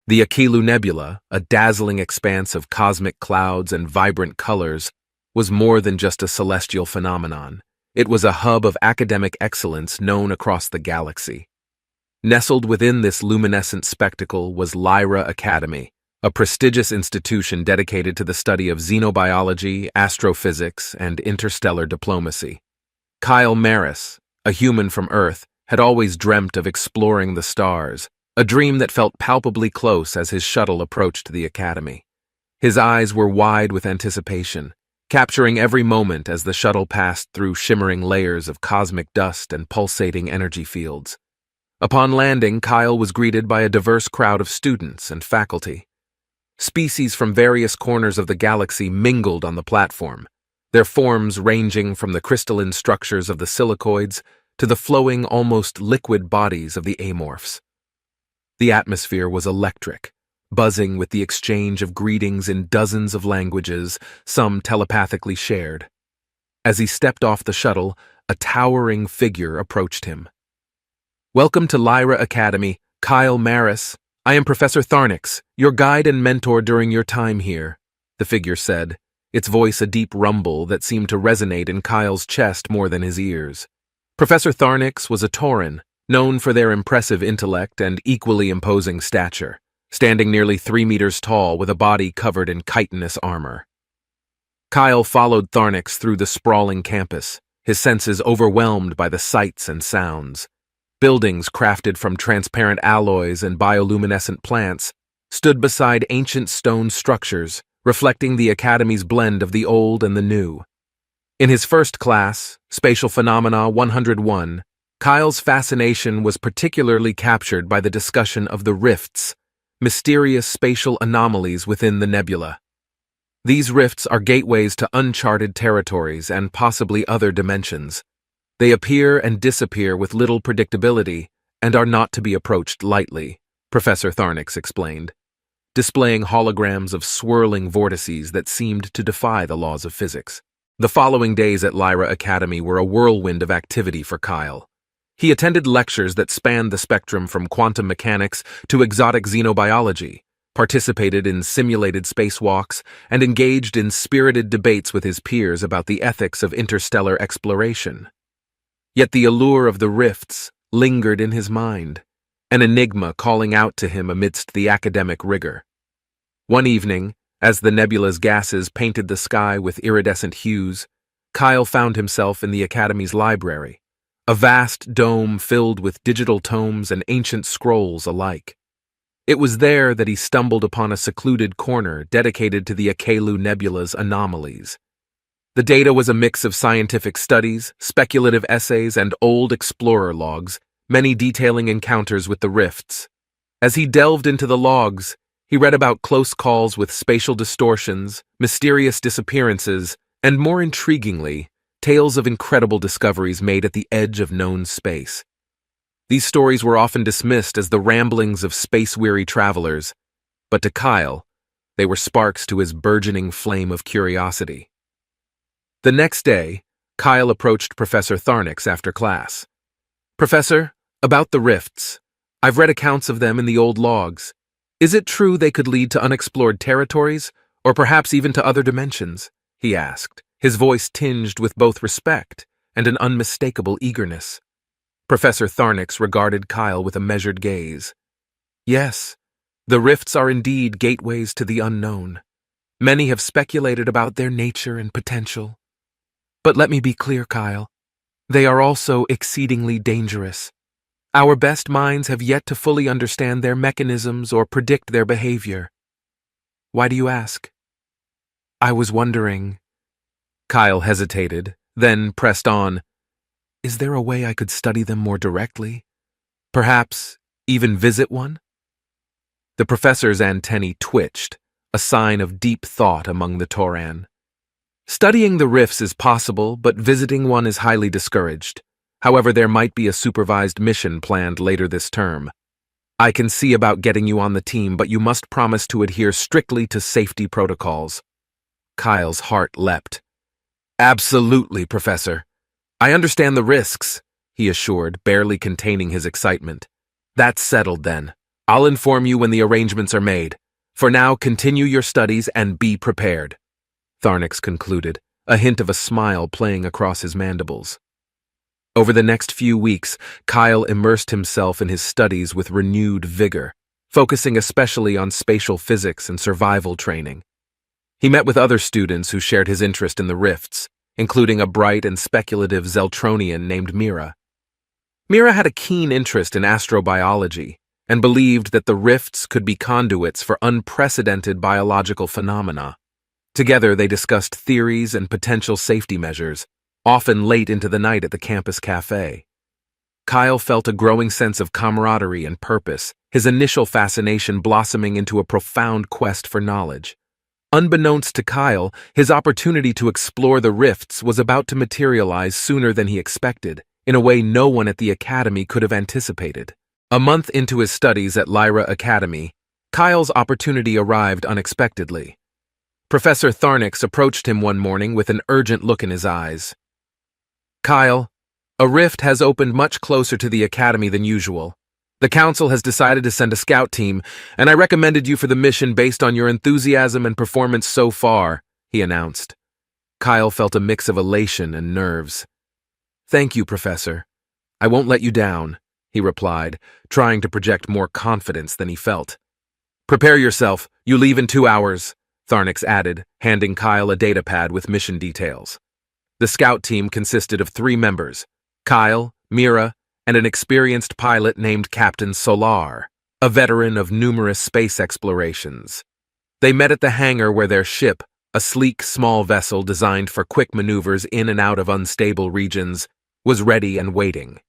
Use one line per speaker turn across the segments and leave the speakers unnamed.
The Akilu Nebula, a dazzling expanse of cosmic clouds and vibrant colors, was more than just a celestial phenomenon. It was a hub of academic excellence known across the galaxy. Nestled within this luminescent spectacle was Lyra Academy, a prestigious institution dedicated to the study of xenobiology, astrophysics, and interstellar diplomacy. Kyle Maris, a human from Earth, had always dreamt of exploring the stars, a dream that felt palpably close as his shuttle approached the academy. His eyes were wide with anticipation, capturing every moment as the shuttle passed through shimmering layers of cosmic dust and pulsating energy fields. Upon landing, Kyle was greeted by a diverse crowd of students and faculty. Species from various corners of the galaxy mingled on the platform, their forms ranging from the crystalline structures of the silicoids to the flowing, almost liquid bodies of the amorphs. The atmosphere was electric, buzzing with the exchange of greetings in dozens of languages, some telepathically shared. As he stepped off the shuttle, a towering figure approached him. "Welcome to Lyra Academy, Kyle Maris. I am Professor Tharnix, your guide and mentor during your time here," the figure said, its voice a deep rumble that seemed to resonate in Kyle's chest more than his ears. Professor Tharnix was a Tauran, known for their impressive intellect and equally imposing stature, standing nearly 3 meters tall with a body covered in chitinous armor. Kyle followed Tharnix through the sprawling campus, his senses overwhelmed by the sights and sounds. Buildings crafted from transparent alloys and bioluminescent plants stood beside ancient stone structures, reflecting the Academy's blend of the old and the new. In his first class, Spatial Phenomena 101, Kyle's fascination was particularly captured by the discussion of the rifts, mysterious spatial anomalies within the nebula. These rifts are gateways to uncharted territories and possibly other dimensions. They appear and disappear with little predictability and are not to be approached lightly, Professor Tharnix explained, displaying holograms of swirling vortices that seemed to defy the laws of physics. The following days at Lyra Academy were a whirlwind of activity for Kyle. He attended lectures that spanned the spectrum from quantum mechanics to exotic xenobiology, participated in simulated spacewalks, and engaged in spirited debates with his peers about the ethics of interstellar exploration. Yet the allure of the rifts lingered in his mind, an enigma calling out to him amidst the academic rigor. One evening, as the nebula's gases painted the sky with iridescent hues, Kyle found himself in the Academy's library, a vast dome filled with digital tomes and ancient scrolls alike. It was there that he stumbled upon a secluded corner dedicated to the Akilu Nebula's anomalies. The data was a mix of scientific studies, speculative essays, and old explorer logs, many detailing encounters with the rifts. As he delved into the logs, he read about close calls with spatial distortions, mysterious disappearances, and more intriguingly, tales of incredible discoveries made at the edge of known space. These stories were often dismissed as the ramblings of space-weary travelers, but to Kyle, they were sparks to his burgeoning flame of curiosity. The next day, Kyle approached Professor Tharnix after class. "Professor, about the rifts. I've read accounts of them in the old logs. Is it true they could lead to unexplored territories, or perhaps even to other dimensions?" he asked, his voice tinged with both respect and an unmistakable eagerness. Professor Tharnix regarded Kyle with a measured gaze. "Yes, the rifts are indeed gateways to the unknown. Many have speculated about their nature and potential. But let me be clear, Kyle. They are also exceedingly dangerous. Our best minds have yet to fully understand their mechanisms or predict their behavior." "Why do you ask?" "I was wondering." Kyle hesitated, then pressed on. "Is there a way I could study them more directly? Perhaps even visit one?" The professor's antennae twitched, a sign of deep thought among the Tauran. "Studying the rifts is possible, but visiting one is highly discouraged. However, there might be a supervised mission planned later this term. I can see about getting you on the team, but you must promise to adhere strictly to safety protocols." Kyle's heart leapt. "Absolutely, Professor. I understand the risks," he assured, barely containing his excitement. "That's settled then. I'll inform you when the arrangements are made. For now, continue your studies and be prepared," Tharnix concluded, a hint of a smile playing across his mandibles. Over the next few weeks, Kyle immersed himself in his studies with renewed vigor, focusing especially on spatial physics and survival training. He met with other students who shared his interest in the rifts, including a bright and speculative Zeltronian named Mira. Mira had a keen interest in astrobiology and believed that the rifts could be conduits for unprecedented biological phenomena. Together, they discussed theories and potential safety measures, often late into the night at the campus cafe. Kyle felt a growing sense of camaraderie and purpose, his initial fascination blossoming into a profound quest for knowledge. Unbeknownst to Kyle, his opportunity to explore the rifts was about to materialize sooner than he expected, in a way no one at the academy could have anticipated. A month into his studies at Lyra Academy, Kyle's opportunity arrived unexpectedly. Professor Tharnix approached him one morning with an urgent look in his eyes. "Kyle, a rift has opened much closer to the academy than usual. The council has decided to send a scout team, and I recommended you for the mission based on your enthusiasm and performance so far," he announced. Kyle felt a mix of elation and nerves. "Thank you, Professor. I won't let you down," he replied, trying to project more confidence than he felt. "Prepare yourself. You leave in 2 hours," Tharnix added, handing Kyle a datapad with mission details. The scout team consisted of 3 members: Kyle, Mira, and an experienced pilot named Captain Solar, a veteran of numerous space explorations. They met at the hangar where their ship, a sleek, small vessel designed for quick maneuvers in and out of unstable regions, was ready and waiting.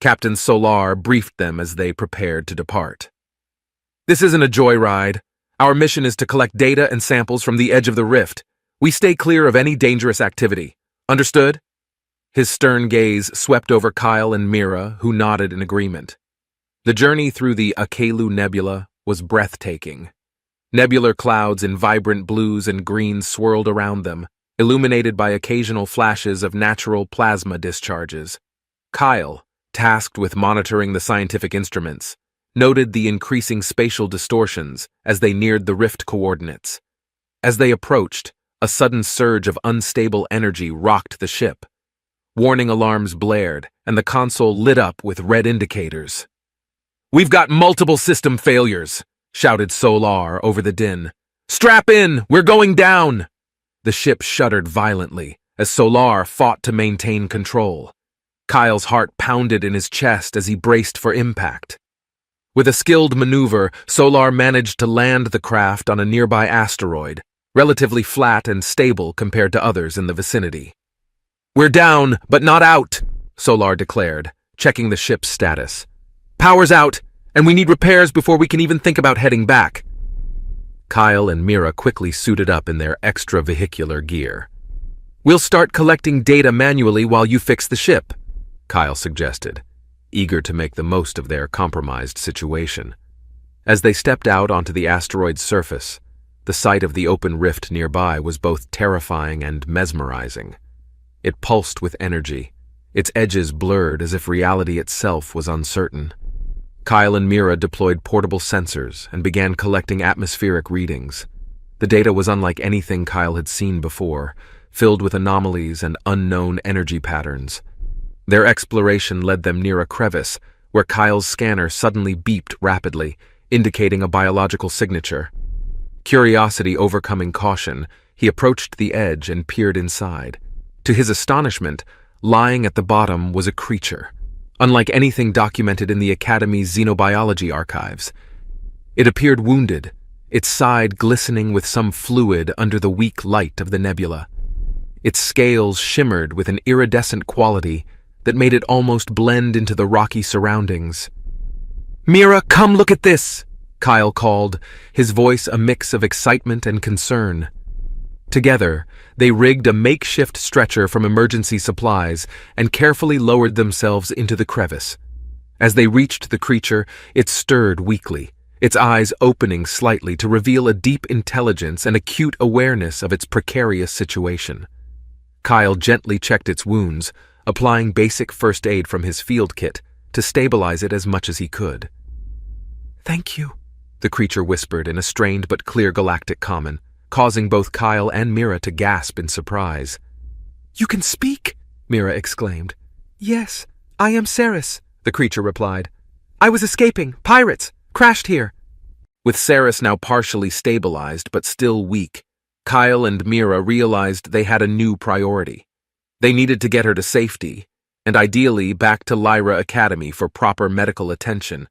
Captain Solar briefed them as they prepared to depart. "This isn't a joyride. Our mission is to collect data and samples from the edge of the rift. We stay clear of any dangerous activity. Understood?" His stern gaze swept over Kyle and Mira, who nodded in agreement. The journey through the Akalu Nebula was breathtaking. Nebular clouds in vibrant blues and greens swirled around them, illuminated by occasional flashes of natural plasma discharges. Kyle, tasked with monitoring the scientific instruments, noted the increasing spatial distortions as they neared the rift coordinates. As they approached, a sudden surge of unstable energy rocked the ship. Warning alarms blared, and the console lit up with red indicators. "We've got multiple system failures," shouted Solar over the din. "Strap in! We're going down!" The ship shuddered violently as Solar fought to maintain control. Kyle's heart pounded in his chest as he braced for impact. With a skilled maneuver, Solar managed to land the craft on a nearby asteroid, relatively flat and stable compared to others in the vicinity. "We're down, but not out," Solar declared, checking the ship's status. "Power's out, and we need repairs before we can even think about heading back." Kyle and Mira quickly suited up in their extravehicular gear. "We'll start collecting data manually while you fix the ship," Kyle suggested, eager to make the most of their compromised situation. As they stepped out onto the asteroid's surface, the sight of the open rift nearby was both terrifying and mesmerizing. It pulsed with energy, its edges blurred as if reality itself was uncertain. Kyle and Mira deployed portable sensors and began collecting atmospheric readings. The data was unlike anything Kyle had seen before, filled with anomalies and unknown energy patterns. Their exploration led them near a crevice where Kyle's scanner suddenly beeped rapidly, indicating a biological signature. Curiosity overcoming caution, he approached the edge and peered inside. To his astonishment, lying at the bottom was a creature, unlike anything documented in the Academy's xenobiology archives. It appeared wounded, its side glistening with some fluid under the weak light of the nebula. Its scales shimmered with an iridescent quality that made it almost blend into the rocky surroundings. "Mira, come look at this!" Kyle called, his voice a mix of excitement and concern. Together, they rigged a makeshift stretcher from emergency supplies and carefully lowered themselves into the crevice. As they reached the creature, it stirred weakly, its eyes opening slightly to reveal a deep intelligence and acute awareness of its precarious situation. Kyle gently checked its wounds, applying basic first aid from his field kit to stabilize it as much as he could. "Thank you," the creature whispered in a strained but clear galactic common, causing both Kyle and Mira to gasp in surprise. "You can speak?" Mira exclaimed. "Yes, I am Ceres," the creature replied. "I was escaping. Pirates! Crashed here." With Ceres now partially stabilized but still weak, Kyle and Mira realized they had a new priority. They needed to get her to safety, and ideally back to Lyra Academy for proper medical attention.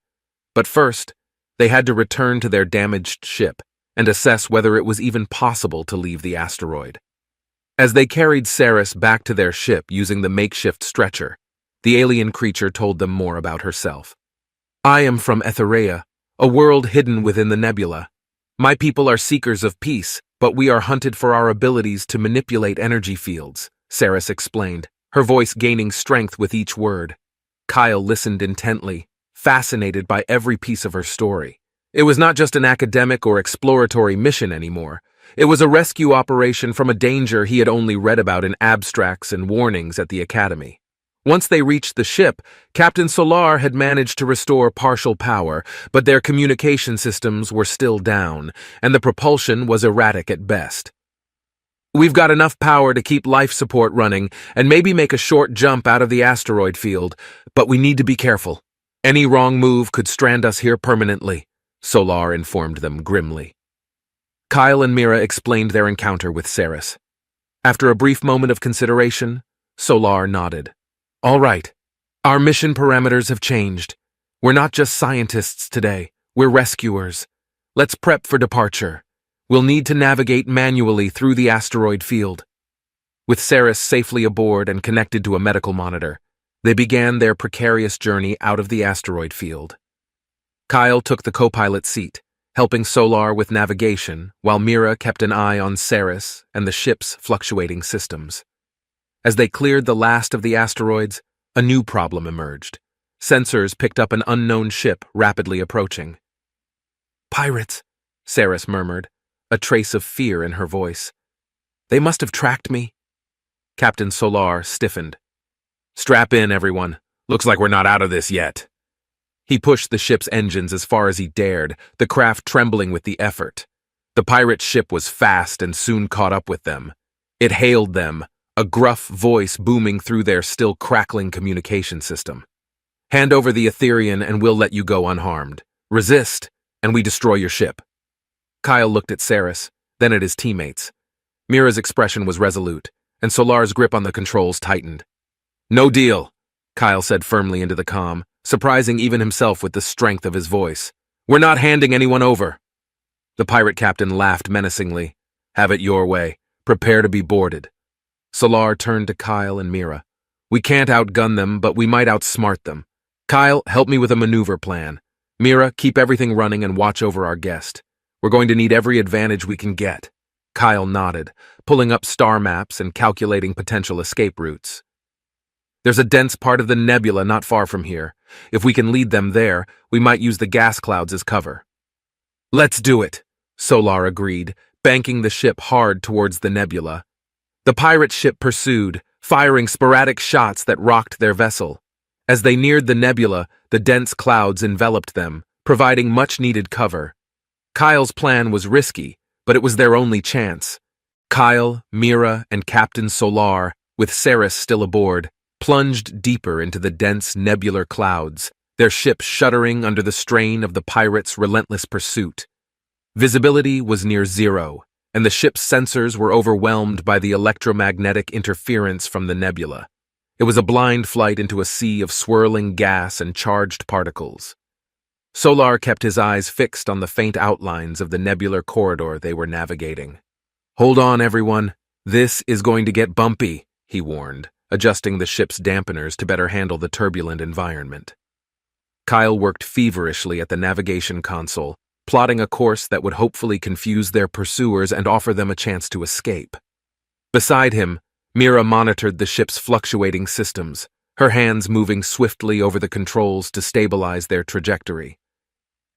But first, they had to return to their damaged ship and assess whether it was even possible to leave the asteroid. As they carried Ceres back to their ship using the makeshift stretcher, the alien creature told them more about herself. "I am from Etherea, a world hidden within the nebula. My people are seekers of peace, but we are hunted for our abilities to manipulate energy fields," Ceres explained, her voice gaining strength with each word. Kyle listened intently, fascinated by every piece of her story. It was not just an academic or exploratory mission anymore. It was a rescue operation from a danger he had only read about in abstracts and warnings at the Academy. Once they reached the ship, Captain Solar had managed to restore partial power, but their communication systems were still down, and the propulsion was erratic at best. "We've got enough power to keep life support running and maybe make a short jump out of the asteroid field, but we need to be careful. Any wrong move could strand us here permanently," Solar informed them grimly. Kyle and Mira explained their encounter with Ceres. After a brief moment of consideration, Solar nodded. "All right. Our mission parameters have changed. We're not just scientists today, we're rescuers. Let's prep for departure. We'll need to navigate manually through the asteroid field." With Ceres safely aboard and connected to a medical monitor, they began their precarious journey out of the asteroid field. Kyle took the co-pilot seat, helping Solar with navigation, while Mira kept an eye on Ceres and the ship's fluctuating systems. As they cleared the last of the asteroids, a new problem emerged. Sensors picked up an unknown ship rapidly approaching. "Pirates," Ceres murmured, a trace of fear in her voice. "They must have tracked me." Captain Solar stiffened. "Strap in, everyone. Looks like we're not out of this yet." He pushed the ship's engines as far as he dared, the craft trembling with the effort. The pirate ship was fast and soon caught up with them. It hailed them, a gruff voice booming through their still crackling communication system. "Hand over the Etherean and we'll let you go unharmed. Resist, and we destroy your ship." Kyle looked at Ceres, then at his teammates. Mira's expression was resolute, and Solar's grip on the controls tightened. "No deal," Kyle said firmly into the comm, surprising even himself with the strength of his voice. "We're not handing anyone over." The pirate captain laughed menacingly. "Have it your way. Prepare to be boarded." Solar turned to Kyle and Mira. "We can't outgun them, but we might outsmart them. Kyle, help me with a maneuver plan. Mira, keep everything running and watch over our guest. We're going to need every advantage we can get." Kyle nodded, pulling up star maps and calculating potential escape routes. "There's a dense part of the nebula not far from here. If we can lead them there, we might use the gas clouds as cover." "Let's do it," Solar agreed, banking the ship hard towards the nebula. The pirate ship pursued, firing sporadic shots that rocked their vessel. As they neared the nebula, the dense clouds enveloped them, providing much-needed cover. Kyle's plan was risky, but it was their only chance. Kyle, Mira, and Captain Solar, with Ceres still aboard, plunged deeper into the dense nebular clouds, their ship shuddering under the strain of the pirates' relentless pursuit. Visibility was near zero, and the ship's sensors were overwhelmed by the electromagnetic interference from the nebula. It was a blind flight into a sea of swirling gas and charged particles. Solar kept his eyes fixed on the faint outlines of the nebular corridor they were navigating. "Hold on, everyone. This is going to get bumpy," he warned, adjusting the ship's dampeners to better handle the turbulent environment. Kyle worked feverishly at the navigation console, plotting a course that would hopefully confuse their pursuers and offer them a chance to escape. Beside him, Mira monitored the ship's fluctuating systems, her hands moving swiftly over the controls to stabilize their trajectory.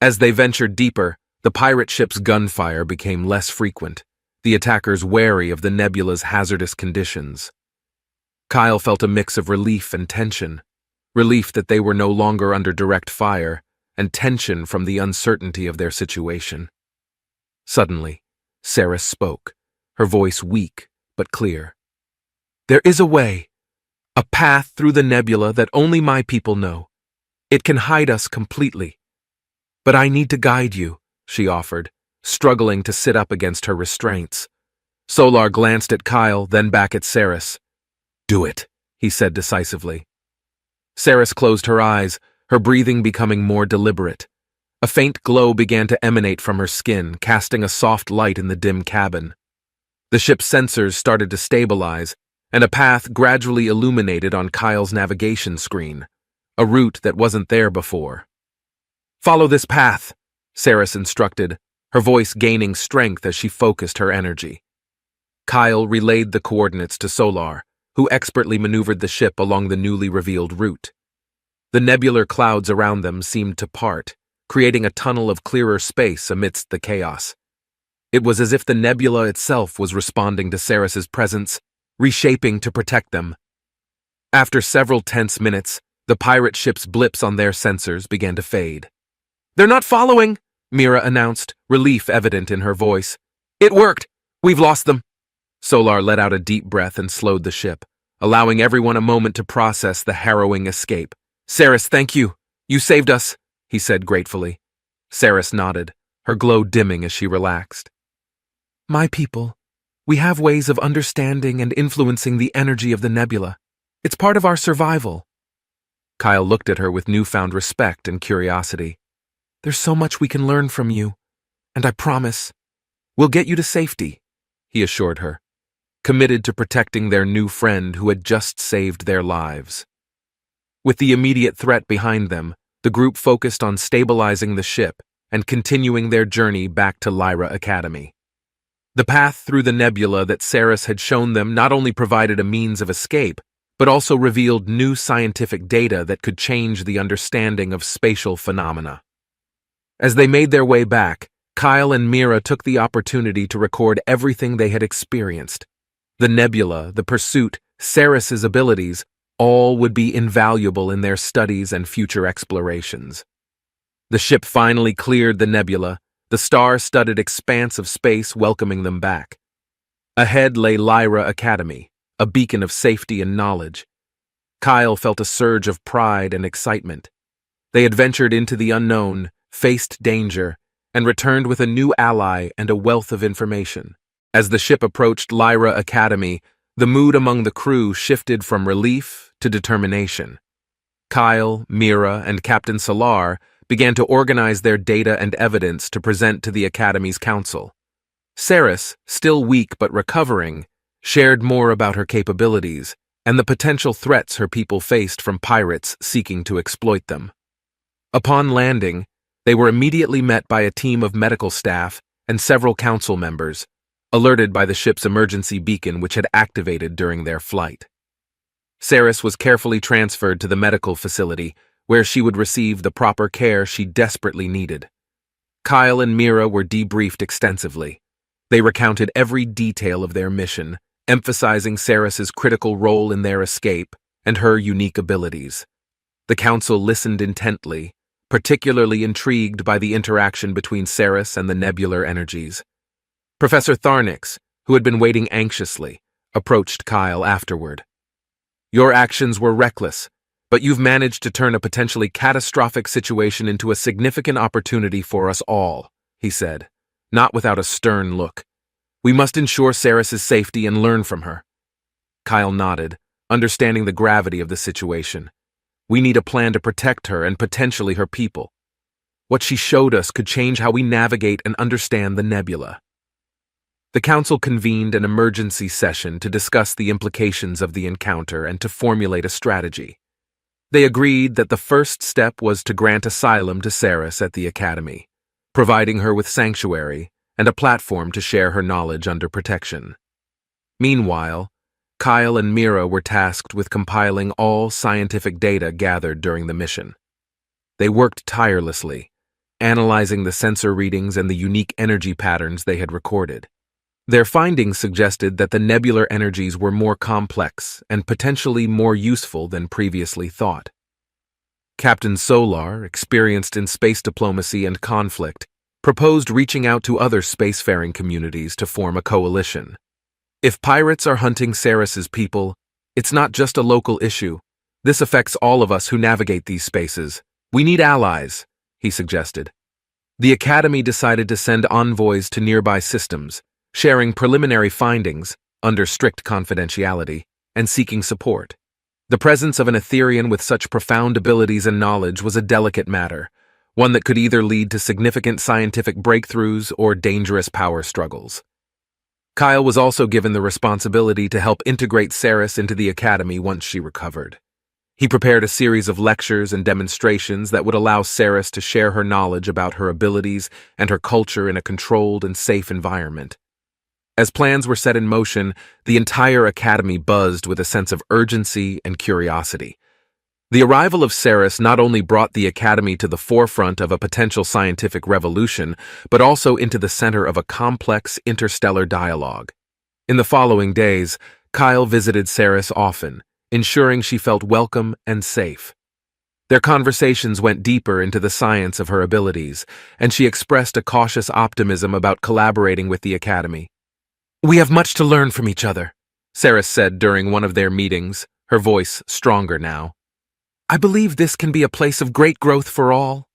As they ventured deeper, the pirate ship's gunfire became less frequent, the attackers wary of the nebula's hazardous conditions. Kyle felt a mix of relief and tension, relief that they were no longer under direct fire, and tension from the uncertainty of their situation. Suddenly, Saris spoke, her voice weak but clear. "There is a way, a path through the nebula that only my people know. It can hide us completely. But I need to guide you," she offered, struggling to sit up against her restraints. Solar glanced at Kyle, then back at Saris. "Do it," he said decisively. Saris closed her eyes, her breathing becoming more deliberate. A faint glow began to emanate from her skin, casting a soft light in the dim cabin. The ship's sensors started to stabilize, and a path gradually illuminated on Kyle's navigation screen, a route that wasn't there before. "Follow this path," Saris instructed, her voice gaining strength as she focused her energy. Kyle relayed the coordinates to Solar, who expertly maneuvered the ship along the newly revealed route. The nebular clouds around them seemed to part, creating a tunnel of clearer space amidst the chaos. It was as if the nebula itself was responding to Saris's presence, reshaping to protect them. After several tense minutes, the pirate ship's blips on their sensors began to fade. "They're not following," Mira announced, relief evident in her voice. "It worked! We've lost them!" Solar let out a deep breath and slowed the ship, allowing everyone a moment to process the harrowing escape. "Saris, thank you. You saved us," he said gratefully. Saris nodded, her glow dimming as she relaxed. "My people, we have ways of understanding and influencing the energy of the nebula. It's part of our survival." Kyle looked at her with newfound respect and curiosity. "There's so much we can learn from you, and I promise, we'll get you to safety," he assured her, committed to protecting their new friend who had just saved their lives. With the immediate threat behind them, the group focused on stabilizing the ship and continuing their journey back to Lyra Academy. The path through the nebula that Saris had shown them not only provided a means of escape, but also revealed new scientific data that could change the understanding of spatial phenomena. As they made their way back, Kyle and Mira took the opportunity to record everything they had experienced. The nebula, the pursuit, Saris's abilities, all would be invaluable in their studies and future explorations. The ship finally cleared the nebula, the star-studded expanse of space welcoming them back. Ahead lay Lyra Academy, a beacon of safety and knowledge. Kyle felt a surge of pride and excitement. They had ventured into the unknown, faced danger, and returned with a new ally and a wealth of information. As the ship approached Lyra Academy, the mood among the crew shifted from relief to determination. Kyle, Mira, and Captain Solar began to organize their data and evidence to present to the Academy's council. Saris, still weak but recovering, shared more about her capabilities and the potential threats her people faced from pirates seeking to exploit them. Upon landing, they were immediately met by a team of medical staff and several council members, alerted by the ship's emergency beacon which had activated during their flight. Saris was carefully transferred to the medical facility, where she would receive the proper care she desperately needed. Kyle and Mira were debriefed extensively. They recounted every detail of their mission, emphasizing Saris's critical role in their escape and her unique abilities. The council listened intently, particularly intrigued by the interaction between Saris and the nebular energies. Professor Tharnix, who had been waiting anxiously, approached Kyle afterward. "Your actions were reckless, but you've managed to turn a potentially catastrophic situation into a significant opportunity for us all," he said, not without a stern look. "We must ensure Saris's safety and learn from her." Kyle nodded, understanding the gravity of the situation. "We need a plan to protect her and potentially her people. What she showed us could change how we navigate and understand the nebula." The council convened an emergency session to discuss the implications of the encounter and to formulate a strategy. They agreed that the first step was to grant asylum to Saris at the Academy, providing her with sanctuary and a platform to share her knowledge under protection. Meanwhile, Kyle and Mira were tasked with compiling all scientific data gathered during the mission. They worked tirelessly, analyzing the sensor readings and the unique energy patterns they had recorded. Their findings suggested that the nebular energies were more complex and potentially more useful than previously thought. Captain Solar, experienced in space diplomacy and conflict, proposed reaching out to other spacefaring communities to form a coalition. If pirates are hunting Ceres's people, it's not just a local issue. This affects all of us who navigate these spaces. We need allies, he suggested. The Academy decided to send envoys to nearby systems, sharing preliminary findings, under strict confidentiality, and seeking support. The presence of an Etherian with such profound abilities and knowledge was a delicate matter, one that could either lead to significant scientific breakthroughs or dangerous power struggles. Kyle was also given the responsibility to help integrate Ceres into the Academy once she recovered. He prepared a series of lectures and demonstrations that would allow Ceres to share her knowledge about her abilities and her culture in a controlled and safe environment. As plans were set in motion, the entire Academy buzzed with a sense of urgency and curiosity. The arrival of Ceres not only brought the Academy to the forefront of a potential scientific revolution, but also into the center of a complex interstellar dialogue. In the following days, Kyle visited Ceres often, ensuring she felt welcome and safe. Their conversations went deeper into the science of her abilities, and she expressed a cautious optimism about collaborating with the Academy. "We have much to learn from each other," Ceres said during one of their meetings, her voice stronger now. "I believe this can be a place of great growth for all."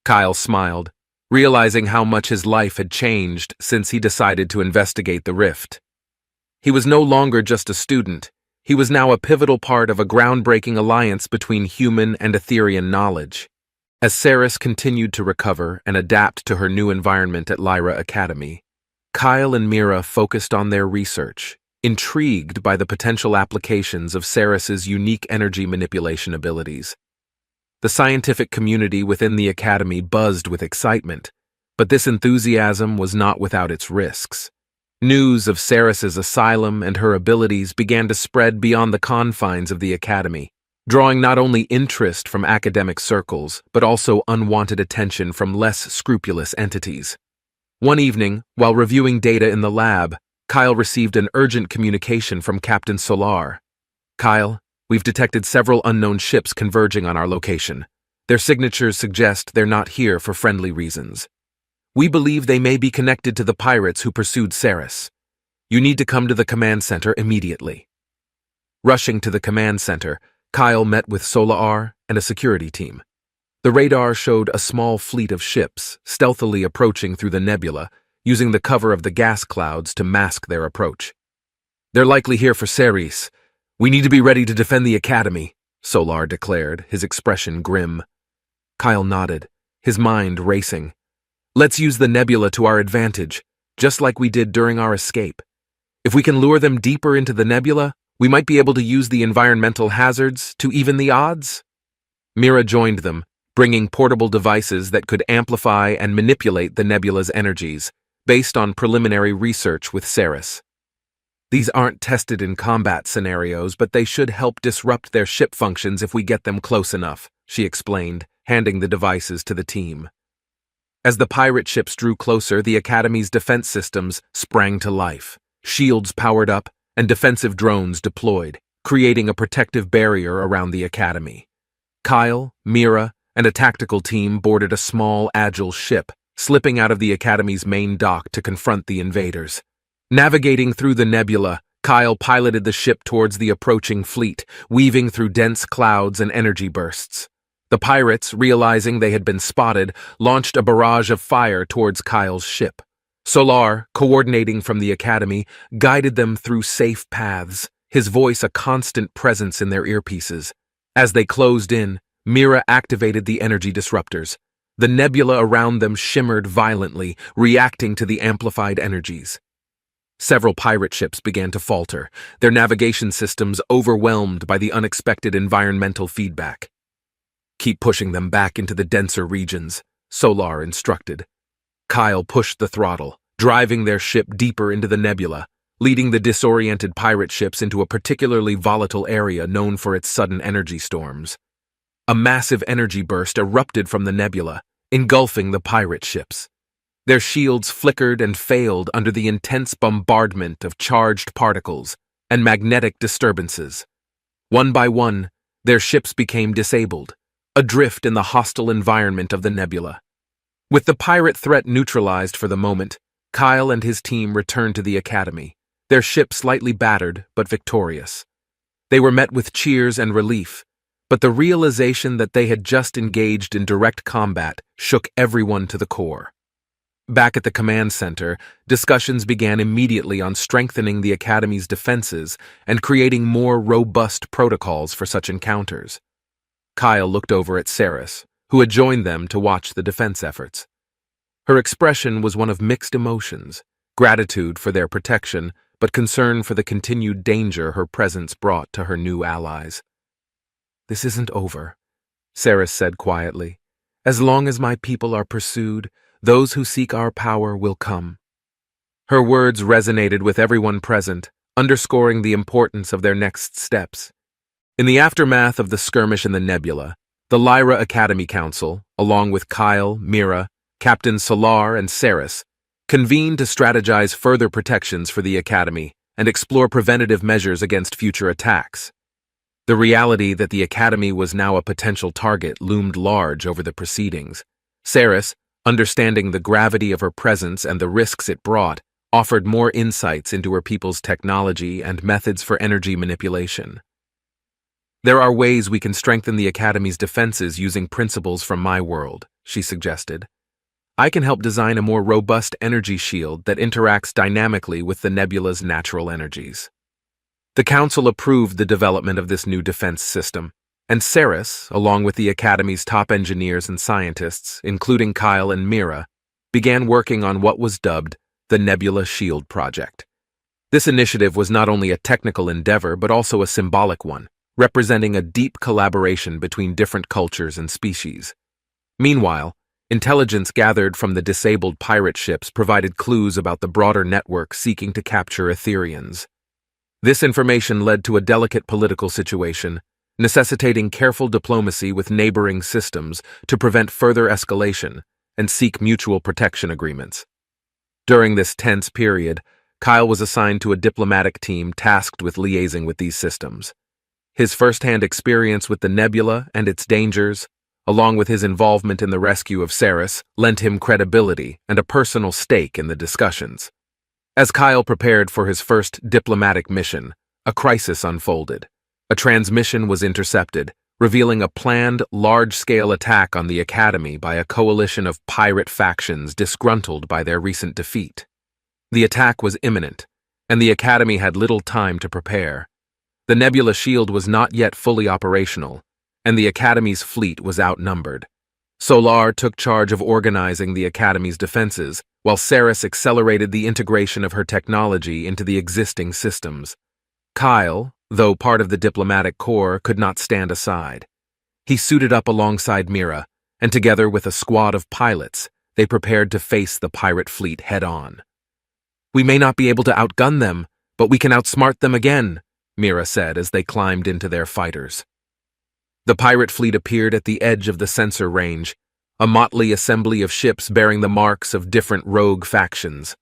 Kyle smiled, realizing how much his life had changed since he decided to investigate the rift. He was no longer just a student. He was now a pivotal part of a groundbreaking alliance between human and Etherian knowledge. As Ceres continued to recover and adapt to her new environment at Lyra Academy, Kyle and Mira focused on their research, intrigued by the potential applications of Ceres's unique energy manipulation abilities. The scientific community within the Academy buzzed with excitement, but this enthusiasm was not without its risks. News of Ceres's asylum and her abilities began to spread beyond the confines of the Academy, drawing not only interest from academic circles, but also unwanted attention from less scrupulous entities. One evening, while reviewing data in the lab, Kyle received an urgent communication from Captain Solar. "Kyle, we've detected several unknown ships converging on our location. Their signatures suggest they're not here for friendly reasons. We believe they may be connected to the pirates who pursued Ceres. You need to come to the command center immediately." Rushing to the command center, Kyle met with Solar and a security team. The radar showed a small fleet of ships stealthily approaching through the nebula, using the cover of the gas clouds to mask their approach. "They're likely here for Ceres. We need to be ready to defend the Academy," Solar declared, his expression grim. Kyle nodded, his mind racing. "Let's use the nebula to our advantage, just like we did during our escape. If we can lure them deeper into the nebula, we might be able to use the environmental hazards to even the odds." Mira joined them, bringing portable devices that could amplify and manipulate the nebula's energies, based on preliminary research with Ceres. "These aren't tested in combat scenarios, but they should help disrupt their ship functions if we get them close enough," she explained, handing the devices to the team. As the pirate ships drew closer, the Academy's defense systems sprang to life. Shields powered up, and defensive drones deployed, creating a protective barrier around the Academy. Kyle, Mira, and a tactical team boarded a small, agile ship, slipping out of the Academy's main dock to confront the invaders. Navigating through the nebula, Kyle piloted the ship towards the approaching fleet, weaving through dense clouds and energy bursts. The pirates, realizing they had been spotted, launched a barrage of fire towards Kyle's ship. Solar, coordinating from the Academy, guided them through safe paths, his voice a constant presence in their earpieces. As they closed in, Mira activated the energy disruptors. The nebula around them shimmered violently, reacting to the amplified energies. Several pirate ships began to falter, their navigation systems overwhelmed by the unexpected environmental feedback. "Keep pushing them back into the denser regions," Solar instructed. Kyle pushed the throttle, driving their ship deeper into the nebula, leading the disoriented pirate ships into a particularly volatile area known for its sudden energy storms. A massive energy burst erupted from the nebula, engulfing the pirate ships. Their shields flickered and failed under the intense bombardment of charged particles and magnetic disturbances. One by one, their ships became disabled, adrift in the hostile environment of the nebula. With the pirate threat neutralized for the moment, Kyle and his team returned to the Academy, their ship slightly battered but victorious. They were met with cheers and relief, but the realization that they had just engaged in direct combat shook everyone to the core. Back at the command center, discussions began immediately on strengthening the Academy's defenses and creating more robust protocols for such encounters. Kyle looked over at Saris, who had joined them to watch the defense efforts. Her expression was one of mixed emotions, gratitude for their protection, but concern for the continued danger her presence brought to her new allies. "This isn't over," Saris said quietly. "As long as my people are pursued, those who seek our power will come." Her words resonated with everyone present, underscoring the importance of their next steps. In the aftermath of the skirmish in the nebula, the Lyra Academy Council, along with Kyle, Mira, Captain Solar, and Saris, convened to strategize further protections for the Academy and explore preventative measures against future attacks. The reality that the Academy was now a potential target loomed large over the proceedings. Saris, understanding the gravity of her presence and the risks it brought, offered more insights into her people's technology and methods for energy manipulation. "There are ways we can strengthen the Academy's defenses using principles from my world," she suggested. "I can help design a more robust energy shield that interacts dynamically with the nebula's natural energies." The Council approved the development of this new defense system, and Saris, along with the Academy's top engineers and scientists, including Kyle and Mira, began working on what was dubbed the Nebula Shield Project. This initiative was not only a technical endeavor but also a symbolic one, representing a deep collaboration between different cultures and species. Meanwhile, intelligence gathered from the disabled pirate ships provided clues about the broader network seeking to capture Etherians. This information led to a delicate political situation, necessitating careful diplomacy with neighboring systems to prevent further escalation and seek mutual protection agreements. During this tense period, Kyle was assigned to a diplomatic team tasked with liaising with these systems. His first-hand experience with the nebula and its dangers, along with his involvement in the rescue of Saris, lent him credibility and a personal stake in the discussions. As Kyle prepared for his first diplomatic mission, a crisis unfolded. A transmission was intercepted, revealing a planned large-scale attack on the Academy by a coalition of pirate factions disgruntled by their recent defeat. The attack was imminent, and the Academy had little time to prepare. The Nebula Shield was not yet fully operational, and the Academy's fleet was outnumbered. Solar took charge of organizing the Academy's defenses, while Saris accelerated the integration of her technology into the existing systems. Kyle, though part of the diplomatic corps, could not stand aside. He suited up alongside Mira, and together with a squad of pilots, they prepared to face the pirate fleet head-on. "We may not be able to outgun them, but we can outsmart them again," Mira said as they climbed into their fighters. The pirate fleet appeared at the edge of the sensor range, a motley assembly of ships bearing the marks of different rogue factions.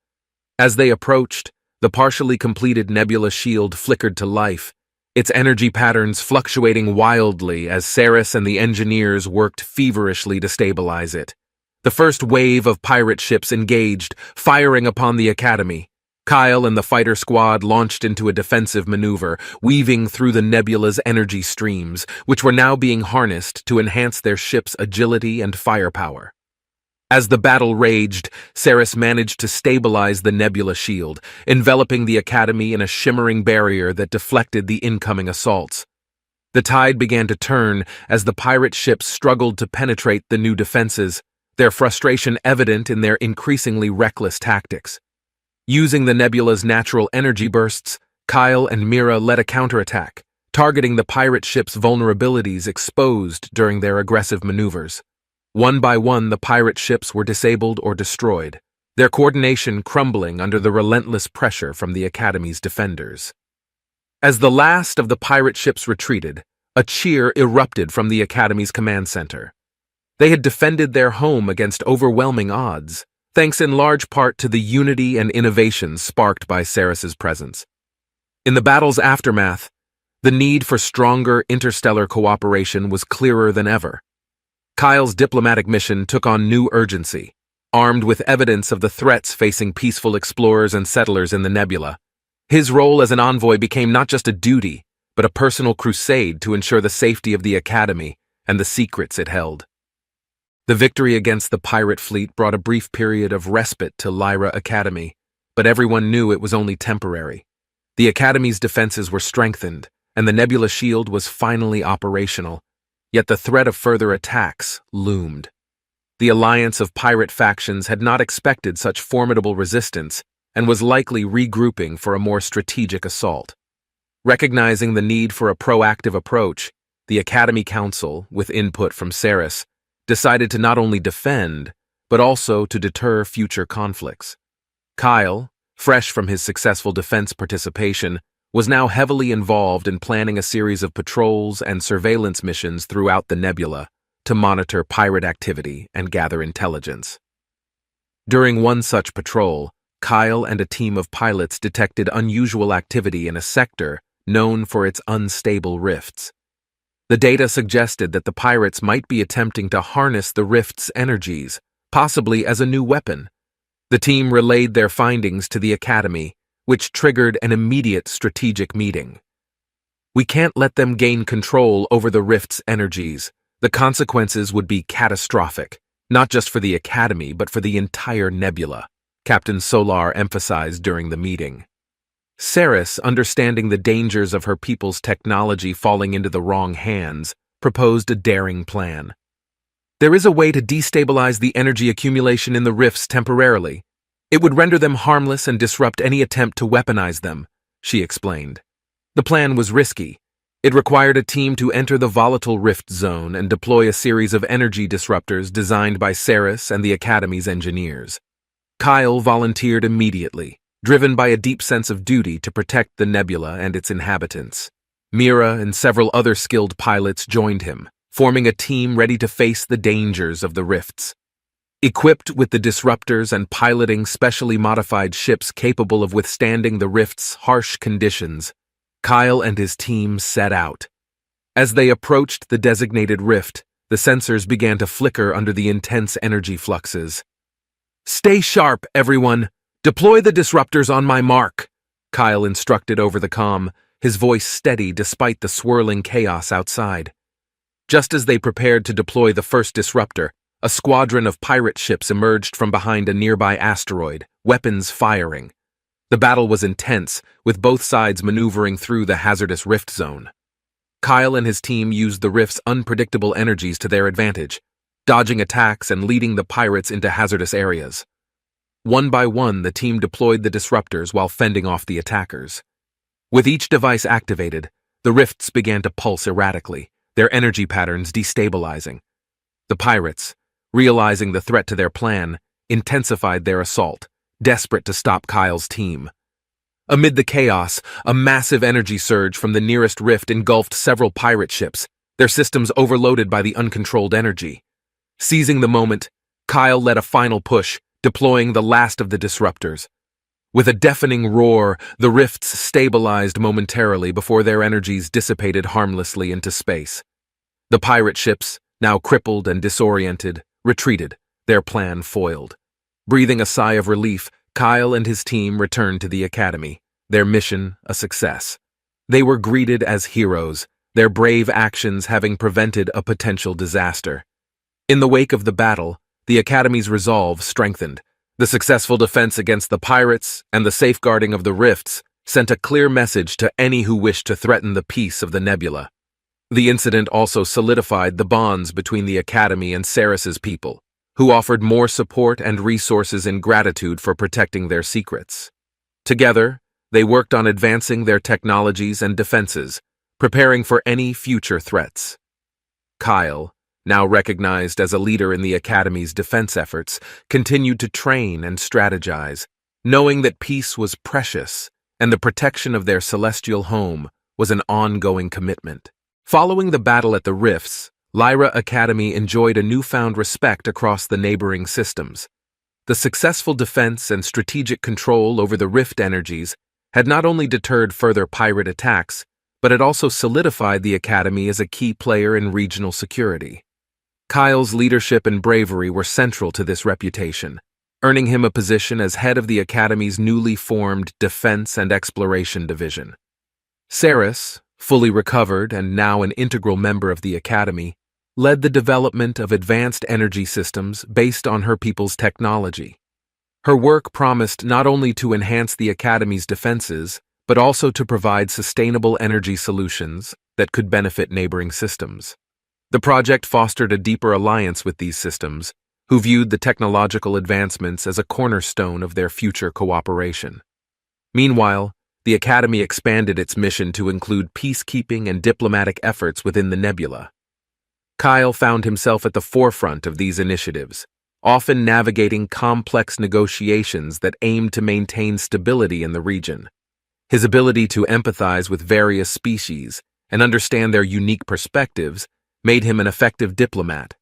As they approached, the partially completed Nebula Shield flickered to life, its energy patterns fluctuating wildly as Saris and the engineers worked feverishly to stabilize it. The first wave of pirate ships engaged, firing upon the Academy. Kyle and the fighter squad launched into a defensive maneuver, weaving through the nebula's energy streams, which were now being harnessed to enhance their ship's agility and firepower. As the battle raged, Saris managed to stabilize the Nebula Shield, enveloping the Academy in a shimmering barrier that deflected the incoming assaults. The tide began to turn as the pirate ships struggled to penetrate the new defenses, their frustration evident in their increasingly reckless tactics. Using the nebula's natural energy bursts, Kyle and Mira led a counterattack, targeting the pirate ship's vulnerabilities exposed during their aggressive maneuvers. One by one, the pirate ships were disabled or destroyed, their coordination crumbling under the relentless pressure from the Academy's defenders. As the last of the pirate ships retreated, a cheer erupted from the Academy's command center. They had defended their home against overwhelming odds, thanks in large part to the unity and innovation sparked by Saris's presence. In the battle's aftermath, the need for stronger interstellar cooperation was clearer than ever. Kyle's diplomatic mission took on new urgency. Armed with evidence of the threats facing peaceful explorers and settlers in the nebula, his role as an envoy became not just a duty, but a personal crusade to ensure the safety of the Academy and the secrets it held. The victory against the pirate fleet brought a brief period of respite to Lyra Academy, but everyone knew it was only temporary. The Academy's defenses were strengthened, and the Nebula Shield was finally operational, yet the threat of further attacks loomed. The alliance of pirate factions had not expected such formidable resistance and was likely regrouping for a more strategic assault. Recognizing the need for a proactive approach, the Academy Council, with input from Ceres, decided to not only defend, but also to deter future conflicts. Kyle, fresh from his successful defense participation, was now heavily involved in planning a series of patrols and surveillance missions throughout the nebula to monitor pirate activity and gather intelligence. During one such patrol, Kyle and a team of pilots detected unusual activity in a sector known for its unstable rifts. The data suggested that the pirates might be attempting to harness the rift's energies, possibly as a new weapon. The team relayed their findings to the Academy, which triggered an immediate strategic meeting. "We can't let them gain control over the rift's energies. The consequences would be catastrophic, not just for the Academy, but for the entire nebula," Captain Solar emphasized during the meeting. Ceres, understanding the dangers of her people's technology falling into the wrong hands, proposed a daring plan. "There is a way to destabilize the energy accumulation in the rifts temporarily. It would render them harmless and disrupt any attempt to weaponize them," she explained. The plan was risky. It required a team to enter the volatile rift zone and deploy a series of energy disruptors designed by Ceres and the Academy's engineers. Kyle volunteered immediately, driven by a deep sense of duty to protect the nebula and its inhabitants. Mira and several other skilled pilots joined him, forming a team ready to face the dangers of the rifts. Equipped with the disruptors and piloting specially modified ships capable of withstanding the rift's harsh conditions, Kyle and his team set out. As they approached the designated rift, the sensors began to flicker under the intense energy fluxes. "Stay sharp, everyone! Deploy the disruptors on my mark," Kyle instructed over the comm, his voice steady despite the swirling chaos outside. Just as they prepared to deploy the first disruptor, a squadron of pirate ships emerged from behind a nearby asteroid, weapons firing. The battle was intense, with both sides maneuvering through the hazardous rift zone. Kyle and his team used the rift's unpredictable energies to their advantage, dodging attacks and leading the pirates into hazardous areas. One by one, the team deployed the disruptors while fending off the attackers. With each device activated, the rifts began to pulse erratically, their energy patterns destabilizing. The pirates, realizing the threat to their plan, intensified their assault, desperate to stop Kyle's team. Amid the chaos, a massive energy surge from the nearest rift engulfed several pirate ships, their systems overloaded by the uncontrolled energy. Seizing the moment, Kyle led a final push, deploying the last of the disruptors. With a deafening roar, the rifts stabilized momentarily before their energies dissipated harmlessly into space. The pirate ships, now crippled and disoriented, retreated, their plan foiled. Breathing a sigh of relief, Kyle and his team returned to the Academy, their mission a success. They were greeted as heroes, their brave actions having prevented a potential disaster. In the wake of the battle, the Academy's resolve strengthened. The successful defense against the pirates and the safeguarding of the rifts sent a clear message to any who wished to threaten the peace of the nebula. The incident also solidified the bonds between the Academy and Ceres's people, who offered more support and resources in gratitude for protecting their secrets. Together, they worked on advancing their technologies and defenses, preparing for any future threats. Kyle, now recognized as a leader in the Academy's defense efforts, continued to train and strategize, knowing that peace was precious and the protection of their celestial home was an ongoing commitment. Following the battle at the rifts, Lyra Academy enjoyed a newfound respect across the neighboring systems. The successful defense and strategic control over the rift energies had not only deterred further pirate attacks, but it also solidified the Academy as a key player in regional security. Kyle's leadership and bravery were central to this reputation, earning him a position as head of the Academy's newly formed Defense and Exploration Division. Saris, fully recovered and now an integral member of the Academy, led the development of advanced energy systems based on her people's technology. Her work promised not only to enhance the Academy's defenses, but also to provide sustainable energy solutions that could benefit neighboring systems. The project fostered a deeper alliance with these systems, who viewed the technological advancements as a cornerstone of their future cooperation. Meanwhile, the Academy expanded its mission to include peacekeeping and diplomatic efforts within the nebula. Kyle found himself at the forefront of these initiatives, often navigating complex negotiations that aimed to maintain stability in the region. His ability to empathize with various species and understand their unique perspectives made him an effective diplomat.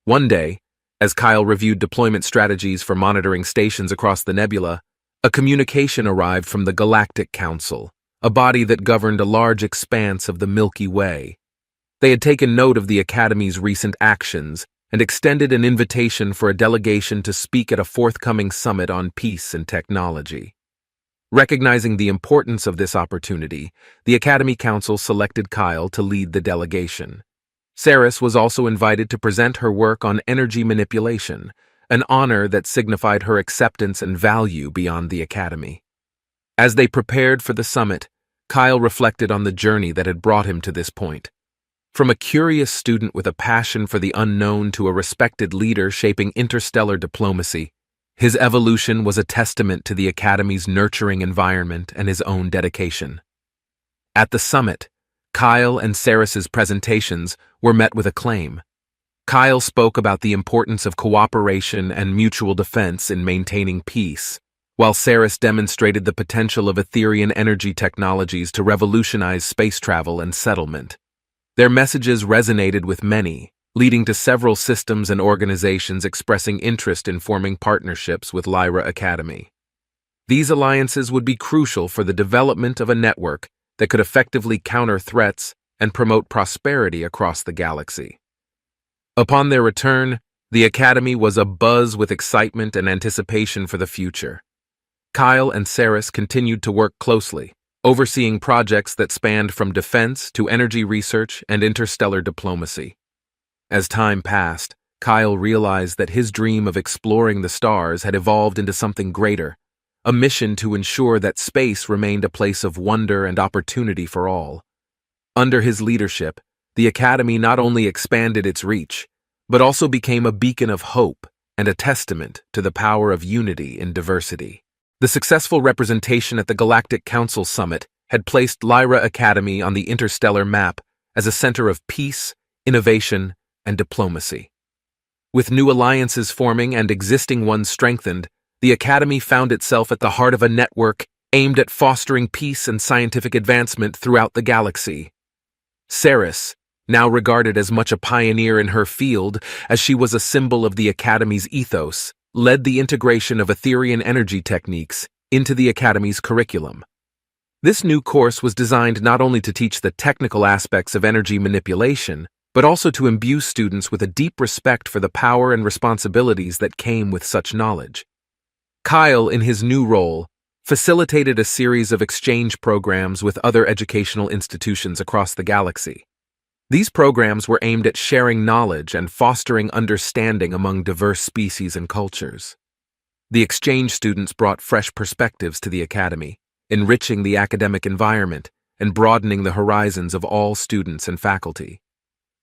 One day, as Kyle reviewed deployment strategies for monitoring stations across the nebula, a communication arrived from the Galactic Council, a body that governed a large expanse of the Milky Way. They had taken note of the Academy's recent actions and extended an invitation for a delegation to speak at a forthcoming summit on peace and technology. Recognizing the importance of this opportunity, the Academy Council selected Kyle to lead the delegation. Saris was also invited to present her work on energy manipulation, an honor that signified her acceptance and value beyond the Academy. As they prepared for the summit, Kyle reflected on the journey that had brought him to this point. From a curious student with a passion for the unknown to a respected leader shaping interstellar diplomacy, his evolution was a testament to the Academy's nurturing environment and his own dedication. At the summit, Kyle and Saris's presentations were met with acclaim. Kyle spoke about the importance of cooperation and mutual defense in maintaining peace, while Saris demonstrated the potential of Etherian energy technologies to revolutionize space travel and settlement. Their messages resonated with many, leading to several systems and organizations expressing interest in forming partnerships with Lyra Academy. These alliances would be crucial for the development of a network that could effectively counter threats and promote prosperity across the galaxy. Upon their return, the Academy was abuzz with excitement and anticipation for the future. Kyle and Saris continued to work closely, overseeing projects that spanned from defense to energy research and interstellar diplomacy. As time passed, Kyle realized that his dream of exploring the stars had evolved into something greater, a mission to ensure that space remained a place of wonder and opportunity for all. Under his leadership, the Academy not only expanded its reach, but also became a beacon of hope and a testament to the power of unity in diversity. The successful representation at the Galactic Council Summit had placed Lyra Academy on the interstellar map as a center of peace, innovation, and diplomacy. With new alliances forming and existing ones strengthened, the Academy found itself at the heart of a network aimed at fostering peace and scientific advancement throughout the galaxy. Saris, now regarded as much a pioneer in her field as she was a symbol of the Academy's ethos, led the integration of Etherian energy techniques into the Academy's curriculum. This new course was designed not only to teach the technical aspects of energy manipulation, but also to imbue students with a deep respect for the power and responsibilities that came with such knowledge. Kyle, in his new role, facilitated a series of exchange programs with other educational institutions across the galaxy. These programs were aimed at sharing knowledge and fostering understanding among diverse species and cultures. The exchange students brought fresh perspectives to the Academy, enriching the academic environment and broadening the horizons of all students and faculty.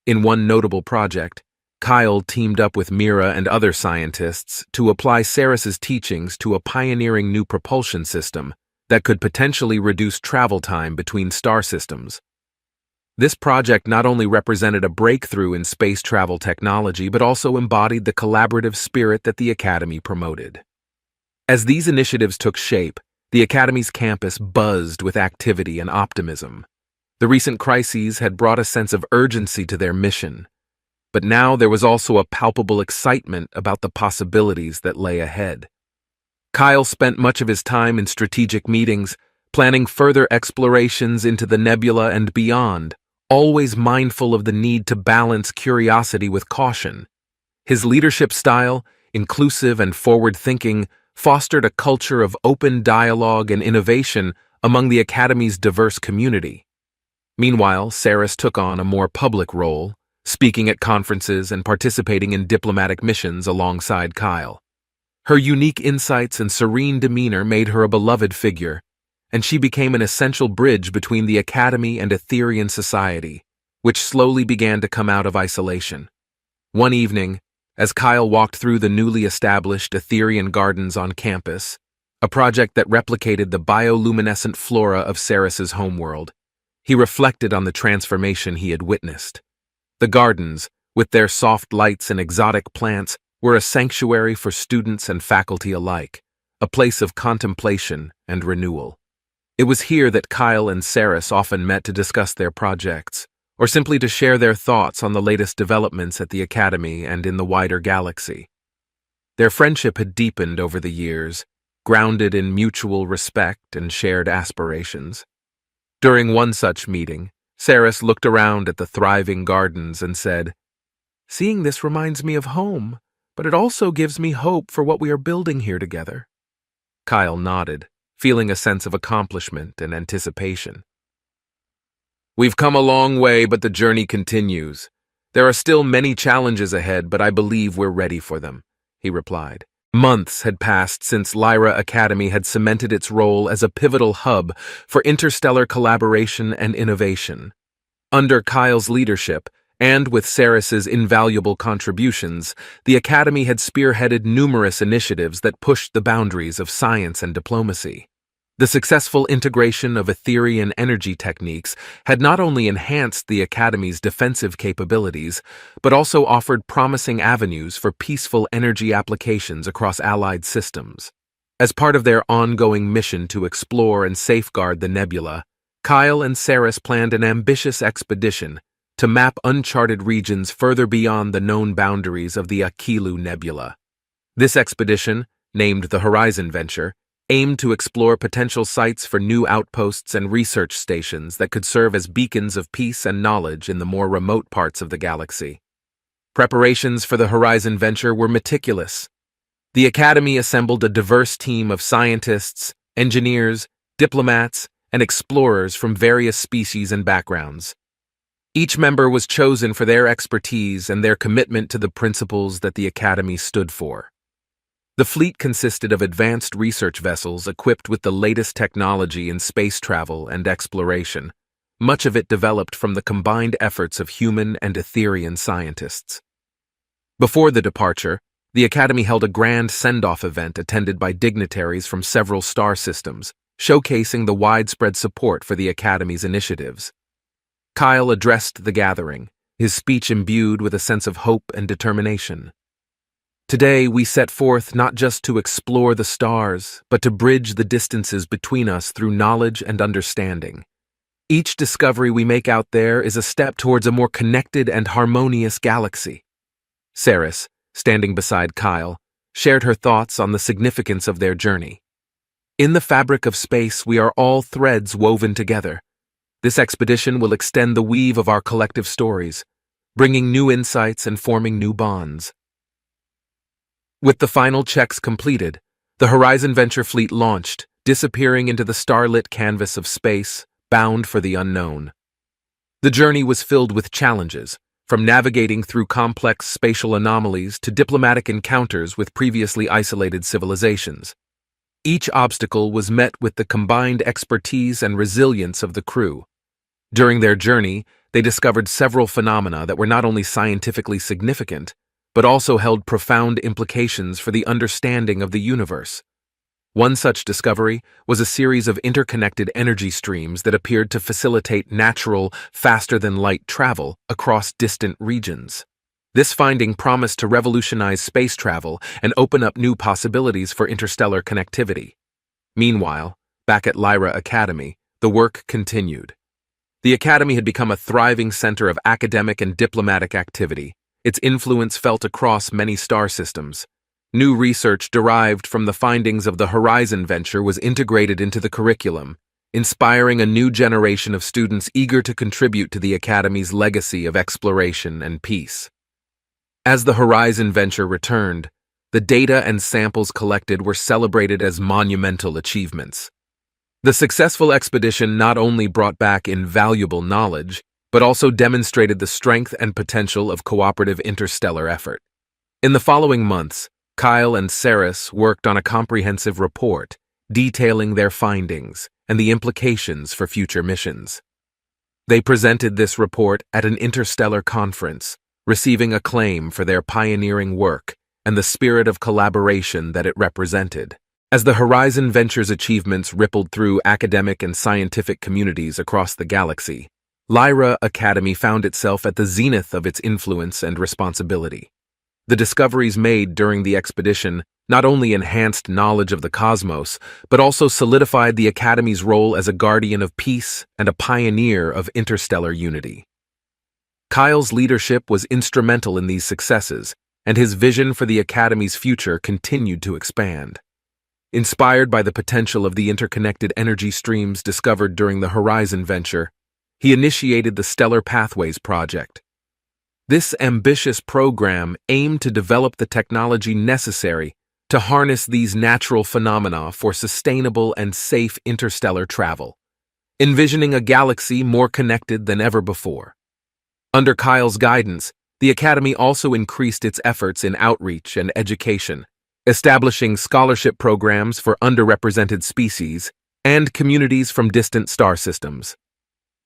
In one notable project, Kyle teamed up with Mira and other scientists to apply Saris's teachings to a pioneering new propulsion system that could potentially reduce travel time between star systems. This project not only represented a breakthrough in space travel technology, but also embodied the collaborative spirit that the Academy promoted. As these initiatives took shape, the Academy's campus buzzed with activity and optimism. The recent crises had brought a sense of urgency to their mission, but now there was also a palpable excitement about the possibilities that lay ahead. Kyle spent much of his time in strategic meetings, planning further explorations into the nebula and beyond, always mindful of the need to balance curiosity with caution. His leadership style, inclusive and forward-thinking, fostered a culture of open dialogue and innovation among the Academy's diverse community. Meanwhile, Saris took on a more public role, speaking at conferences and participating in diplomatic missions alongside Kyle. Her unique insights and serene demeanor made her a beloved figure, and she became an essential bridge between the Academy and Etherian society, which slowly began to come out of isolation. One evening, as Kyle walked through the newly established Etherian Gardens on campus, a project that replicated the bioluminescent flora of Saris's homeworld, he reflected on the transformation he had witnessed. The gardens, with their soft lights and exotic plants, were a sanctuary for students and faculty alike, a place of contemplation and renewal. It was here that Kyle and Saris often met to discuss their projects, or simply to share their thoughts on the latest developments at the Academy and in the wider galaxy. Their friendship had deepened over the years, grounded in mutual respect and shared aspirations. During one such meeting, Saris looked around at the thriving gardens and said, "Seeing this reminds me of home, but it also gives me hope for what we are building here together." Kyle nodded, feeling a sense of accomplishment and anticipation. "We've come a long way, but the journey continues. There are still many challenges ahead, but I believe we're ready for them," he replied. Months had passed since Lyra Academy had cemented its role as a pivotal hub for interstellar collaboration and innovation. Under Kyle's leadership, and with Saris's invaluable contributions, the Academy had spearheaded numerous initiatives that pushed the boundaries of science and diplomacy. The successful integration of Etherian energy techniques had not only enhanced the Academy's defensive capabilities, but also offered promising avenues for peaceful energy applications across allied systems. As part of their ongoing mission to explore and safeguard the nebula, Kyle and Saris planned an ambitious expedition to map uncharted regions further beyond the known boundaries of the Akilu Nebula. This expedition, named the Horizon Venture, aimed to explore potential sites for new outposts and research stations that could serve as beacons of peace and knowledge in the more remote parts of the galaxy. Preparations for the Horizon Venture were meticulous. The Academy assembled a diverse team of scientists, engineers, diplomats, and explorers from various species and backgrounds. Each member was chosen for their expertise and their commitment to the principles that the Academy stood for. The fleet consisted of advanced research vessels equipped with the latest technology in space travel and exploration, much of it developed from the combined efforts of human and Etherian scientists. Before the departure, the Academy held a grand send-off event attended by dignitaries from several star systems, showcasing the widespread support for the Academy's initiatives. Kyle addressed the gathering, his speech imbued with a sense of hope and determination. "Today we set forth not just to explore the stars, but to bridge the distances between us through knowledge and understanding. Each discovery we make out there is a step towards a more connected and harmonious galaxy." Saris, standing beside Kyle, shared her thoughts on the significance of their journey. "In the fabric of space, we are all threads woven together. This expedition will extend the weave of our collective stories, bringing new insights and forming new bonds." With the final checks completed, the Horizon Venture fleet launched, disappearing into the starlit canvas of space, bound for the unknown. The journey was filled with challenges, from navigating through complex spatial anomalies to diplomatic encounters with previously isolated civilizations. Each obstacle was met with the combined expertise and resilience of the crew. During their journey, they discovered several phenomena that were not only scientifically significant, but also held profound implications for the understanding of the universe. One such discovery was a series of interconnected energy streams that appeared to facilitate natural, faster-than-light travel across distant regions. This finding promised to revolutionize space travel and open up new possibilities for interstellar connectivity. Meanwhile, back at Lyra Academy, the work continued. The Academy had become a thriving center of academic and diplomatic activity, its influence felt across many star systems. New research derived from the findings of the Horizon Venture was integrated into the curriculum, inspiring a new generation of students eager to contribute to the Academy's legacy of exploration and peace. As the Horizon venture returned, the data and samples collected were celebrated as monumental achievements. The successful expedition not only brought back invaluable knowledge, but also demonstrated the strength and potential of cooperative interstellar effort. In the following months, Kyle and Saris worked on a comprehensive report detailing their findings and the implications for future missions. They presented this report at an interstellar conference, receiving acclaim for their pioneering work and the spirit of collaboration that it represented. As the Horizon Venture's achievements rippled through academic and scientific communities across the galaxy, Lyra Academy found itself at the zenith of its influence and responsibility. The discoveries made during the expedition not only enhanced knowledge of the cosmos, but also solidified the Academy's role as a guardian of peace and a pioneer of interstellar unity. Kyle's leadership was instrumental in these successes, and his vision for the Academy's future continued to expand. Inspired by the potential of the interconnected energy streams discovered during the Horizon venture, he initiated the Stellar Pathways Project. This ambitious program aimed to develop the technology necessary to harness these natural phenomena for sustainable and safe interstellar travel, envisioning a galaxy more connected than ever before. Under Kyle's guidance, the Academy also increased its efforts in outreach and education, establishing scholarship programs for underrepresented species and communities from distant star systems.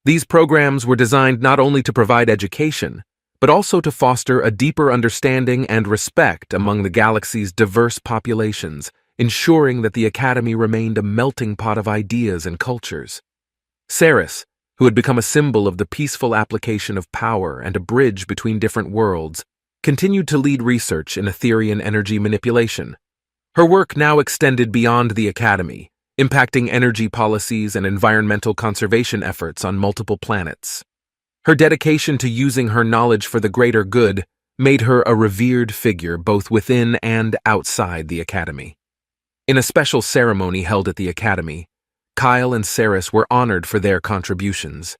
These programs were designed not only to provide education, but also to foster a deeper understanding and respect among the galaxy's diverse populations, ensuring that the Academy remained a melting pot of ideas and cultures. Saris, who had become a symbol of the peaceful application of power and a bridge between different worlds, continued to lead research in Etherian energy manipulation. Her work now extended beyond the Academy, impacting energy policies and environmental conservation efforts on multiple planets. Her dedication to using her knowledge for the greater good made her a revered figure both within and outside the Academy. In a special ceremony held at the Academy, Kyle and Saris were honored for their contributions.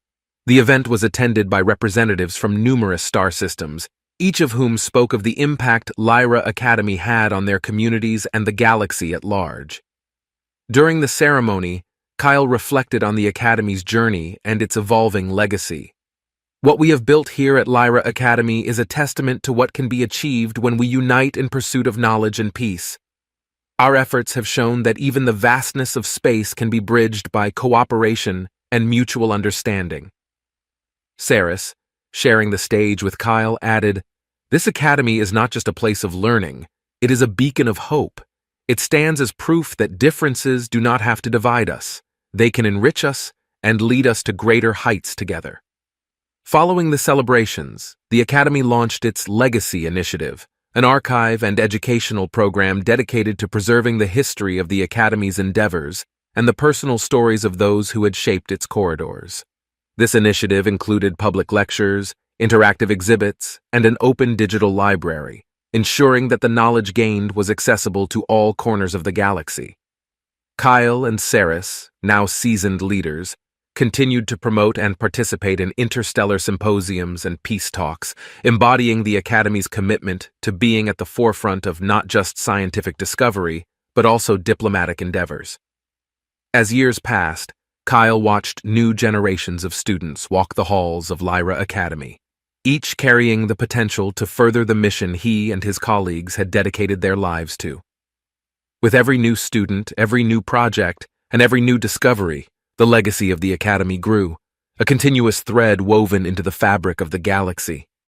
The event was attended by representatives from numerous star systems, each of whom spoke of the impact Lyra Academy had on their communities and the galaxy at large. During the ceremony, Kyle reflected on the Academy's journey and its evolving legacy. What we have built here at Lyra Academy is a testament to what can be achieved when we unite in pursuit of knowledge and peace. Our efforts have shown that even the vastness of space can be bridged by cooperation and mutual understanding. Saris, sharing the stage with Kyle, added, "This academy is not just a place of learning, it is a beacon of hope. It stands as proof that differences do not have to divide us. They can enrich us and lead us to greater heights together." Following the celebrations, the Academy launched its Legacy Initiative, an archive and educational program dedicated to preserving the history of the Academy's endeavors and the personal stories of those who had shaped its corridors. This initiative included public lectures, interactive exhibits, and an open digital library, ensuring that the knowledge gained was accessible to all corners of the galaxy. Kyle and Saris, now seasoned leaders, continued to promote and participate in interstellar symposiums and peace talks, embodying the Academy's commitment to being at the forefront of not just scientific discovery, but also diplomatic endeavors. As years passed, Kyle watched new generations of students walk the halls of Lyra Academy, each carrying the potential to further the mission he and his colleagues had dedicated their lives to. With every new student, every new project, and every new discovery, the legacy of the Academy grew, a continuous thread woven into the fabric of the galaxy.